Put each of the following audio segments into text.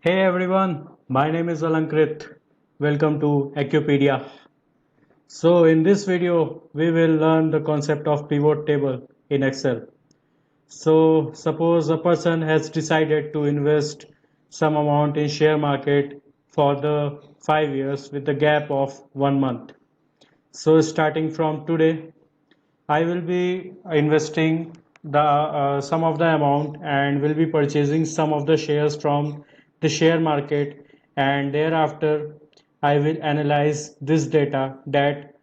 Hey everyone, my name is Alankrit. Welcome to Acupedia. So in this video, we will learn the concept of pivot table in Excel. So suppose a person has decided to invest some amount in share market for the 5 years with a gap of 1 month. So starting from today, I will be investing the some of the amount and will be purchasing some of the shares from the share market, and thereafter I will analyze this data that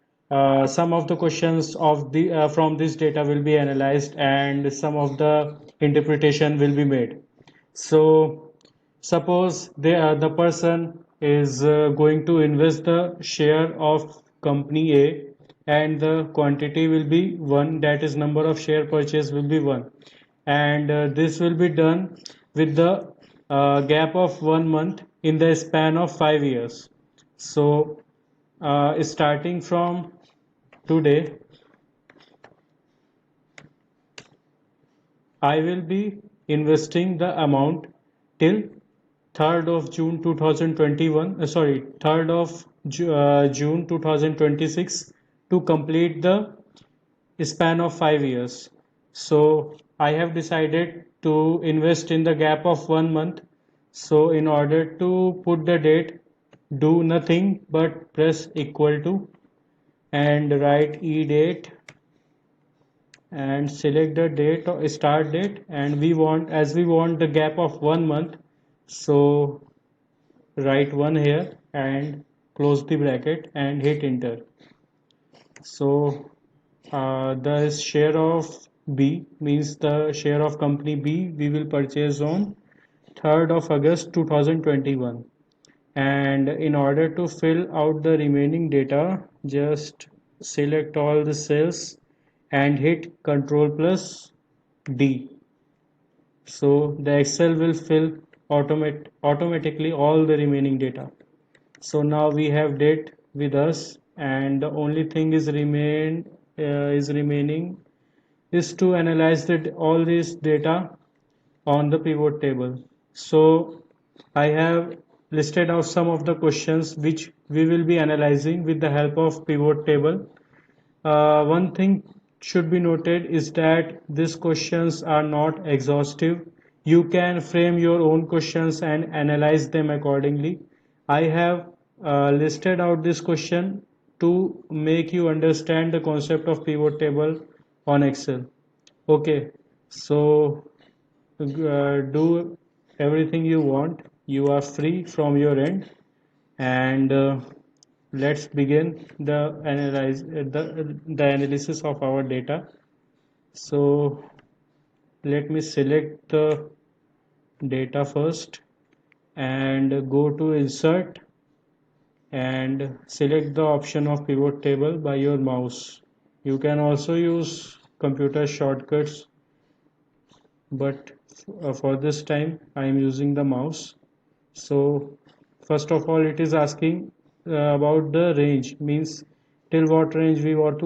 some of the questions of the from this data will be analyzed and some of the interpretation will be made. So suppose the person is going to invest the share of company A, and the quantity will be 1, that is number of share purchase will be 1, and this will be done with the gap of 1 month in the span of 5 years. So starting from today, I will be investing the amount till 3rd of June 2021, 3rd of June 2026 to complete the span of 5 years. So I have decided to invest in the gap of 1 month. So in order to put the date, do nothing but press equal to and write e date and select the date or start date, and we want the gap of 1 month, so write 1 here and close the bracket and hit enter. So the share of B means the share of company B we will purchase on 3rd of August 2021, and in order to fill out the remaining data, just select all the cells and hit Ctrl plus D. So the Excel will fill automatically all the remaining data. So now we have date with us, and the only thing is remaining is to analyze all this data on the pivot table. So I have listed out some of the questions which we will be analyzing with the help of pivot table. One thing should be noted is that these questions are not exhaustive. You can frame your own questions and analyze them accordingly. I have listed out this question to make you understand the concept of pivot table on Excel. Okay, so do everything you want. You are free from your end, and let's begin the analysis of our data. So let me select the data first and go to insert and select the option of pivot table by your mouse. You can also use computer shortcuts, but for this time I am using the mouse. So first of all, it is asking about the range, means till what range we want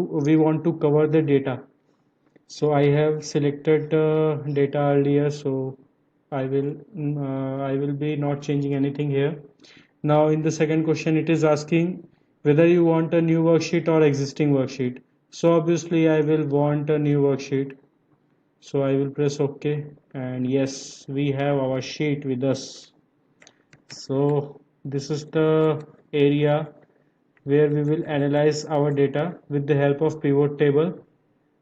to cover the data. So I have selected data earlier, so I will be not changing anything here. Now in the second question, it is asking whether you want a new worksheet or existing worksheet. So obviously I will want a new worksheet. So I will press OK, and yes, we have our sheet with us. So this is the area where we will analyze our data with the help of pivot table,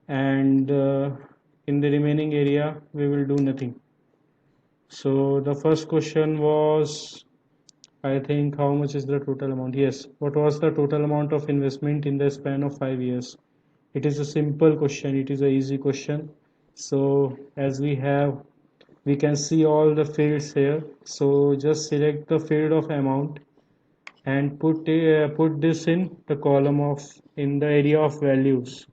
and in the remaining area we will do nothing. So the first question was, I think, how much is the total amount? Yes, what was the total amount of investment in the span of 5 years? It is a simple question, it is a easy question. So as we can see all the fields here, so just select the field of amount and put this in the column of in the area of values.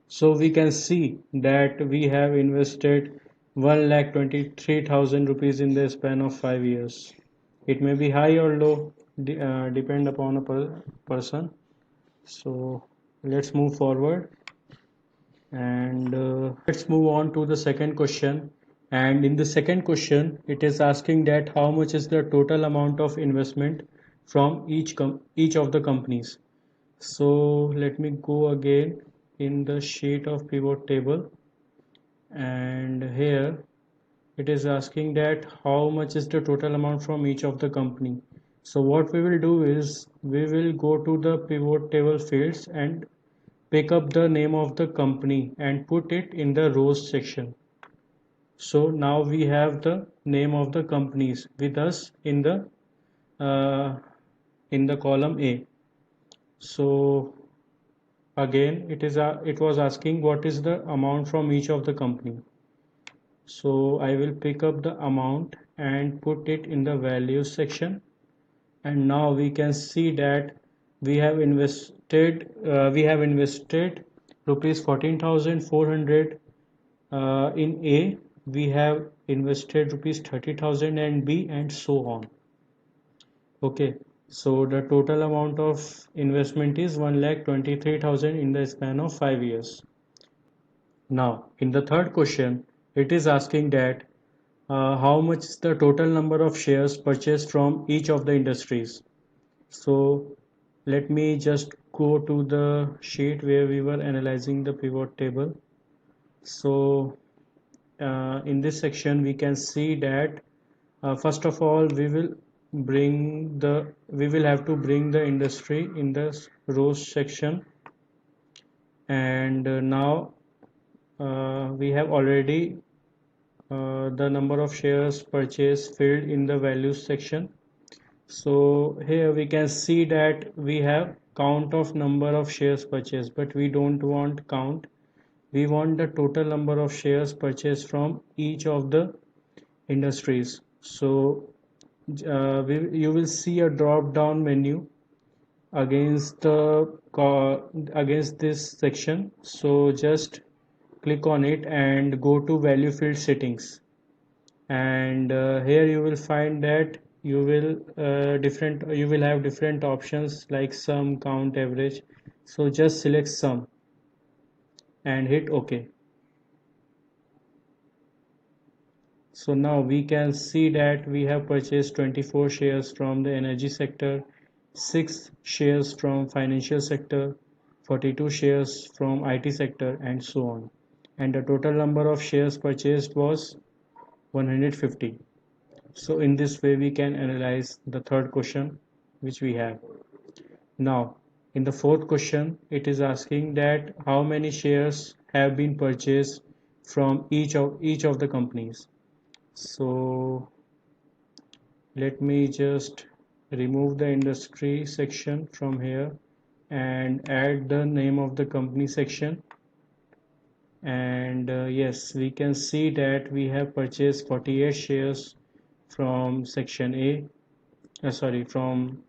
So we can see that we have invested 1,23,000 rupees in the span of 5 years. It may be high or low, depend upon a person. So let's move forward, and let's move on to the second question, And in the second question, it is asking that how much is the total amount of investment from each of the companies. So let me go again in the sheet of pivot table, and here it is asking that how much is the total amount from each of the company. So what we will do is we will go to the pivot table fields and pick up the name of the company and put it in the rows section. So now we have the name of the companies with us uh, in the column A. So again it was asking what is the amount from each of the company. So I will pick up the amount and put it in the values section, and now we can see that we have invested rupees 14,400 in A, we have invested rupees 30,000 and B, and so on. Okay, so the total amount of investment is 1,23,000 in the span of 5 years. Now, in the third question, it is asking that how much is the total number of shares purchased from each of the industries. So let me just go to the sheet where we were analyzing the pivot table. So in this section we can see that first of all we will have to bring the industry in the rows section, and now we have already the number of shares purchased filled in the values section. So here we can see that we have count of number of shares purchased, but we don't want count. We want the total number of shares purchased from each of the industries. So you will see a drop down menu against against this section. So just click on it and go to value field settings, and here you will find that you will have different options like sum, count, average. So just select sum and hit OK. So now we can see that we have purchased 24 shares from the energy sector, 6 shares from financial sector, 42 shares from IT sector, and so on. And the total number of shares purchased was 150. So in this way we can analyze the third question which we have. Now in the fourth question it is asking that how many shares have been purchased from each of the companies. So let me just remove the industry section from here and add the name of the company section, and yes, we can see that we have purchased 48 shares from section A, from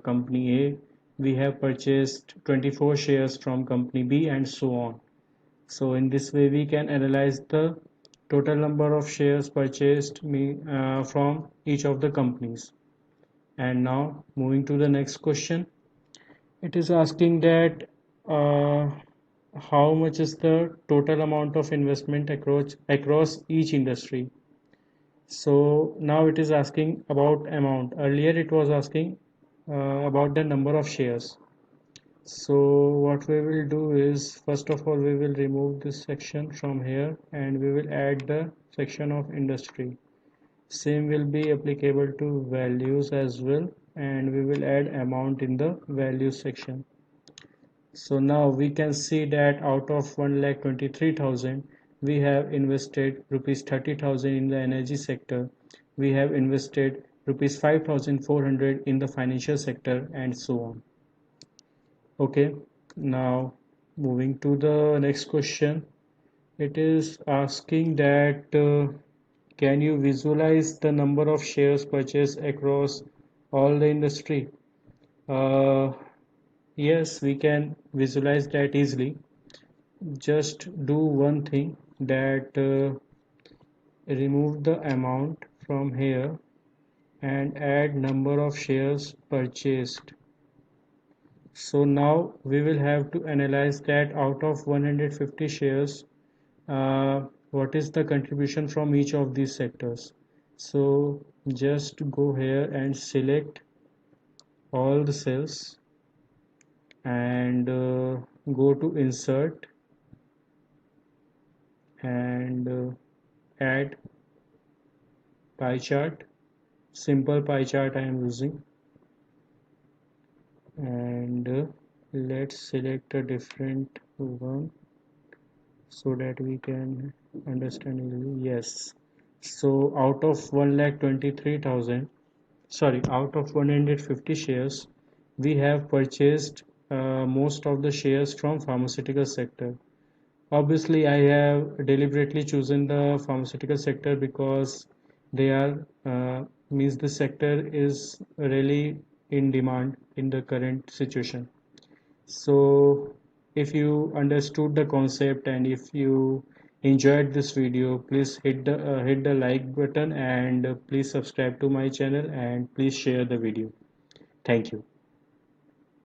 company A. We have purchased 24 shares from company B, and so on. So in this way we can analyze the total number of shares purchased from each of the companies. And now moving to the next question, it is asking that uh, how much is the total amount of investment across each industry. So now it is asking about amount. Earlier it was asking about the number of shares. So what we will do is first of all we will remove this section from here and we will add the section of industry. Same will be applicable to values as well, and we will add amount in the values section. So now we can see that out of 1,23,000 we have invested rupees 30,000 in the energy sector, we have invested rupees 5,400 in the financial sector, and so on. Okay, now moving to the next question, it is asking that can you visualize the number of shares purchased across all the industry? Uh, yes, we can visualize that easily. Just do one thing, that remove the amount from here and add number of shares purchased. So now we will have to analyze that out of 150 shares, what is the contribution from each of these sectors. So just go here and select all the cells and go to insert and add pie chart. Simple pie chart I am using, and let's select a different one so that we can understand easily. Yes, so out of 1,23,000, sorry, out of 150 shares, we have purchased most of the shares from pharmaceutical sector. Obviously, I have deliberately chosen the pharmaceutical sector because they are means the sector is really in demand in the current situation. So if you understood the concept and if you enjoyed this video, please hit the like button and please subscribe to my channel and please share the video. Thank you.